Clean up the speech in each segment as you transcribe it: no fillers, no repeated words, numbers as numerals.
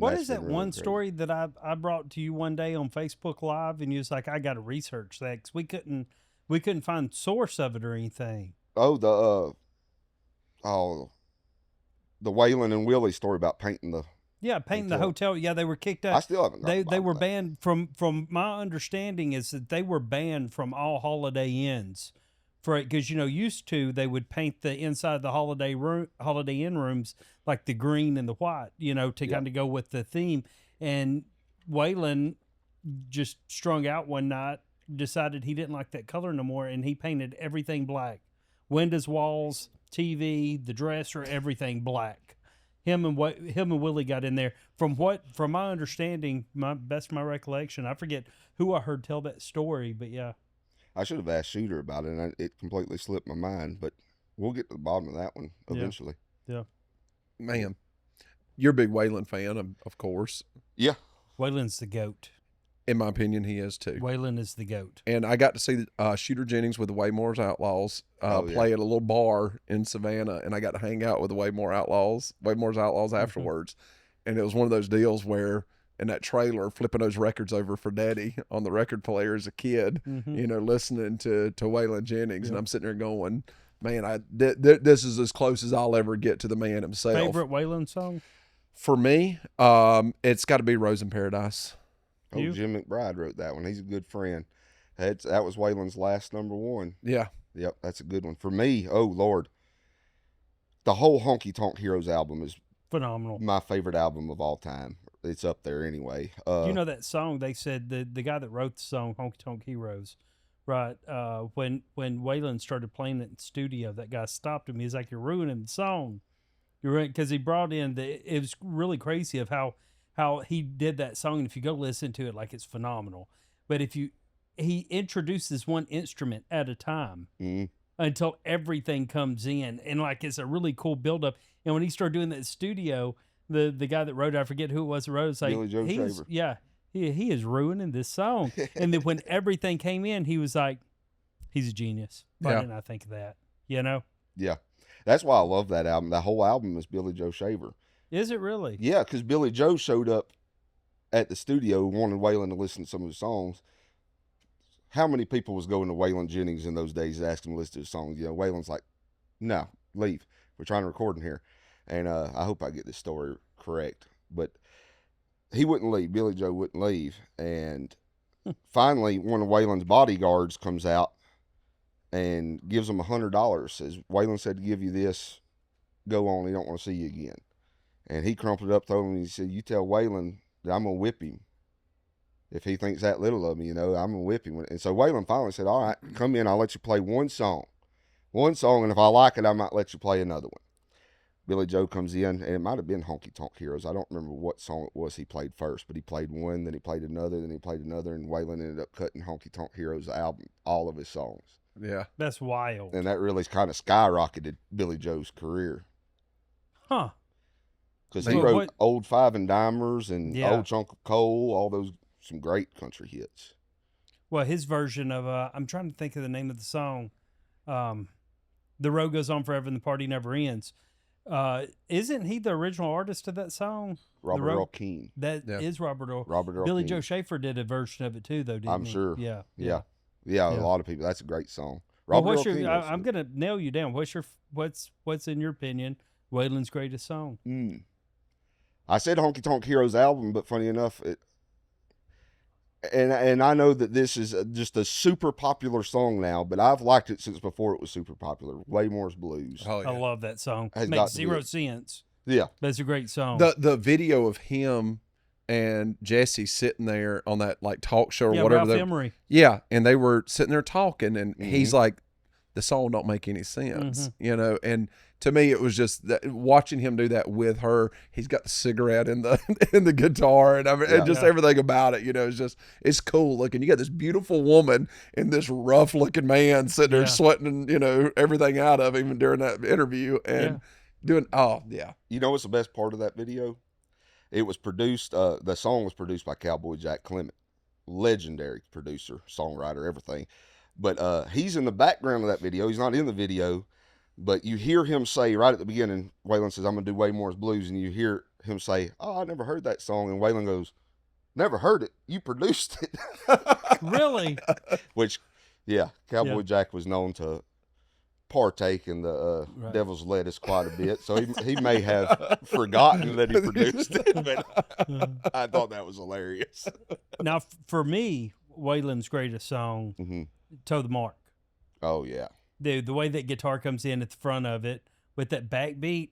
What that's is been that really one crazy. story that I brought to you one day on Facebook Live, and you was like, I got to research that because we couldn't find source of it or anything. Oh, oh, the Waylon and Willie story about painting the Yeah, painting the hotel. hotel. Yeah, they were kicked I out. still haven't got the They bottom were of that. banned from my understanding is that they were banned from all Holiday Inns for it because used to they would paint the inside of the Holiday Inn rooms like the green and the white to Yeah. kind of go with the theme. And Waylon just strung out one night, decided he didn't like that color no more, and he painted everything black, windows, walls, TV, the dresser, everything black. Him and Willie got in there. From my understanding, my recollection, I forget who I heard tell that story, but yeah. I should have asked Shooter about it, and it completely slipped my mind. But we'll get to the bottom of that one eventually. Yeah. Man, you're a big Waylon fan, of course. Yeah. Waylon's the GOAT. In my opinion, he is too. Waylon is the GOAT. And I got to see Shooter Jennings with the Waymore's Outlaws play at a little bar in Savannah, and I got to hang out with the Waymore's Outlaws afterwards. And it was one of those deals where in that trailer, flipping those records over for Daddy on the record player as a kid, listening to Waylon Jennings, and I'm sitting there going, man, this is as close as I'll ever get to the man himself. Favorite Waylon song? For me, it's got to be Rose in Paradise. Oh, Jim McBride wrote that one. He's a good friend. That was Waylon's last number one. Yeah. Yep, that's a good one. For me, oh, Lord, the whole Honky Tonk Heroes album is phenomenal. My favorite album of all time. It's up there anyway. That song, they said the guy that wrote the song, Honky Tonk Heroes, right, when Waylon started playing it in the studio, that guy stopped him. He's like, you're ruining the song. You're right, because he brought in it was really crazy of how he did that song, and if you go listen to it, like, it's phenomenal. But he introduces one instrument at a time until everything comes in, and like it's a really cool buildup. And when he started doing that in the studio, the guy that wrote it, I forget who it was that wrote it, was like, Billy Joe Shaver. Yeah, he is ruining this song. And then when everything came in, he was like, he's a genius. Why didn't I think of that? Yeah, that's why I love that album. That whole album is Billy Joe Shaver. Is it really? Yeah, because Billy Joe showed up at the studio, wanted Waylon to listen to some of his songs. How many people was going to Waylon Jennings in those days asking him to listen to his songs? Waylon's like, no, leave. We're trying to record in here. And I hope I get this story correct. But he wouldn't leave. Billy Joe wouldn't leave. And finally, one of Waylon's bodyguards comes out and gives him $100. Says, Waylon said to give you this. Go on. He don't want to see you again. And he crumpled it up, told him, he said, you tell Waylon that I'm going to whip him. If he thinks that little of me, I'm going to whip him. And so Waylon finally said, all right, come in. I'll let you play one song. And if I like it, I might let you play another one. Billy Joe comes in, and it might have been Honky Tonk Heroes. I don't remember what song it was he played first, but he played one, then he played another, then he played another, and Waylon ended up cutting Honky Tonk Heroes album, all of his songs. Yeah. That's wild. And that really kind of skyrocketed Billy Joe's career. Huh. Because he wrote Old Five and Dimers and Old Chunk of Coal, all those, some great country hits. Well, his version of, I'm trying to think of the name of the song, The Road Goes On Forever and the Party Never Ends. Isn't he the original artist of that song? Robert Earl Keen. That is Robert Earl. Billy Joe Shaver did a version of it too, though, didn't I'm he? sure. Yeah. A lot of people. That's a great song. I'm gonna nail you down. What's in your opinion Waylon's greatest song? I said Honky Tonk Heroes album, but funny enough, and I know that this is just a super popular song now, but I've liked it since before it was super popular. Waymore's Blues. Oh, yeah. I love that song. Has It makes zero sense. Yeah, but it's a great song. The video of him and Jesse sitting there on that like talk show or whatever. Ralph Emery. Yeah, and they were sitting there talking, and he's like, the song don't make any sense, and to me it was just that, watching him do that with her. He's got the cigarette in the in the guitar, and and just everything about it, it's cool looking. You got this beautiful woman and this rough looking man sitting there sweating, everything out of him during that interview and doing. You know what's the best part of that video? It was produced. The song was produced by Cowboy Jack Clement, legendary producer, songwriter, everything. But he's in the background of that video. He's not in the video, but you hear him say right at the beginning, Waylon says, I'm going to do Waymore's Blues, and you hear him say, "Oh, I never heard that song," and Waylon goes, "Never heard it. You produced it." Really? Which, yeah, Cowboy Yeah. Jack was known to partake in the Right. devil's lettuce quite a bit, so he may have forgotten that he produced it, but I thought that was hilarious. Now, for me, Waylon's greatest song, Hmm. "Toe the Mark." Oh yeah, Dude, the way that guitar comes in at the front of it with that backbeat,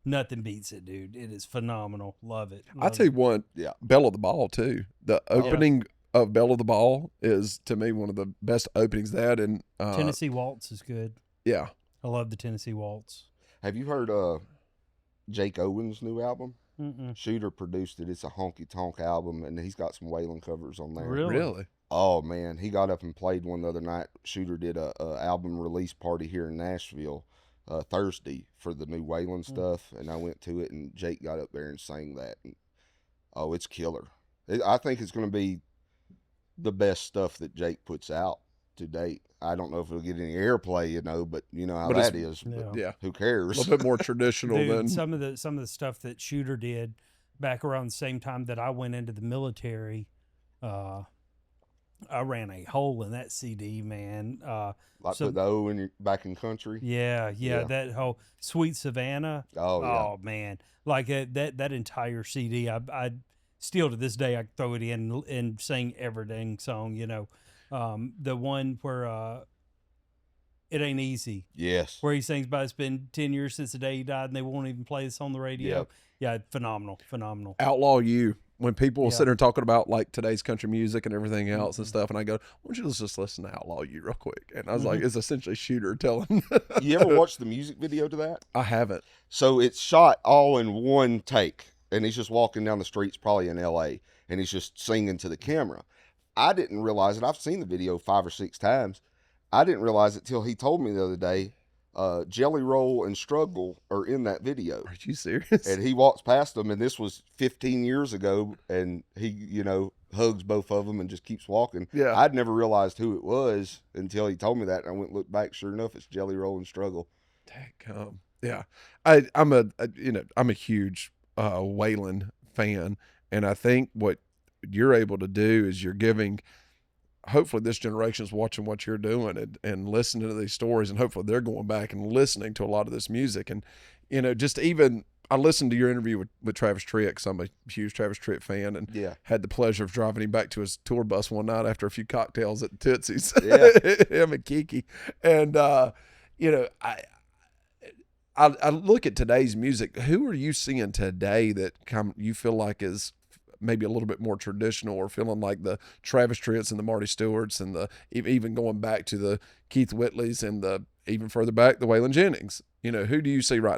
nothing beats it, dude. It is phenomenal. Love it. I'll tell you one, yeah. Bell of the Ball too. The opening of Bell of the Ball is to me one of the best openings. That and Tennessee Waltz is good. yeah, I love the Tennessee Waltz. Have you heard Jake Owen's new album? Mm-mm. Shooter produced it. It's a honky tonk album, and he's got some Waylon covers on there. Really? Oh man, he got up and played one the other night. Shooter did a album release party here in Nashville Thursday for the new Waylon stuff, and I went to it, and Jake got up there and sang that. And, oh, it's killer. I think it's going to be the best stuff that Jake puts out to date. I don't know if it'll get any airplay, but you know how But that is. Yeah. But yeah, who a cares? little bit more traditional Dude, than some of the stuff that Shooter did back around the same time that I went into the military. I ran a hole in that CD, man. Like so- put the O in back in country. Yeah, Yeah. that whole Sweet Savannah. Oh yeah. Oh man, like that entire CD. I still to this day I throw it in and sing every dang song. The one where "It Ain't Easy," Yes. where he sings about it's been 10 years since the day he died and they won't even play this on the radio. Yep. Yeah, phenomenal. Outlaw You. When people Yeah. sit there talking about like today's country music and everything else and stuff, and I go, "Why don't you just listen to Outlaw You real quick?" And I was like, "It's essentially Shooter telling." You ever watch the music video to that? I haven't. So it's shot all in one take, and he's just walking down the streets, probably in L.A., and he's just singing to the camera. I didn't realize it. I've seen the video 5 or 6 times. I didn't realize it till he told me the other day. Jelly Roll and Struggle are in that video, Are you serious? and he walks past them, and this was 15 years ago, and he, hugs both of them and just keeps walking. Yeah. I'd never realized who it was until he told me that, and I went and looked back. Sure enough, it's Jelly Roll and Struggle. Dadgum. Yeah, I'm a huge Waylon fan, and I think what you're able to do is you're giving. Hopefully, this generation is watching what you're doing and listening to these stories, and hopefully, they're going back and listening to a lot of this music. And just even I listened to your interview with Travis Tritt, because I'm a huge Travis Tritt fan, and Yeah. had the pleasure of driving him back to his tour bus one night after a few cocktails at Tootsie's. Yeah. Him and Kiki, and I look at today's music. Who are you seeing today that you feel like is maybe a little bit more traditional, or feeling like the Travis Tritts and the Marty Stewarts and the even going back to the Keith Whitleys and the even further back the Waylon Jennings? Who do you see right now?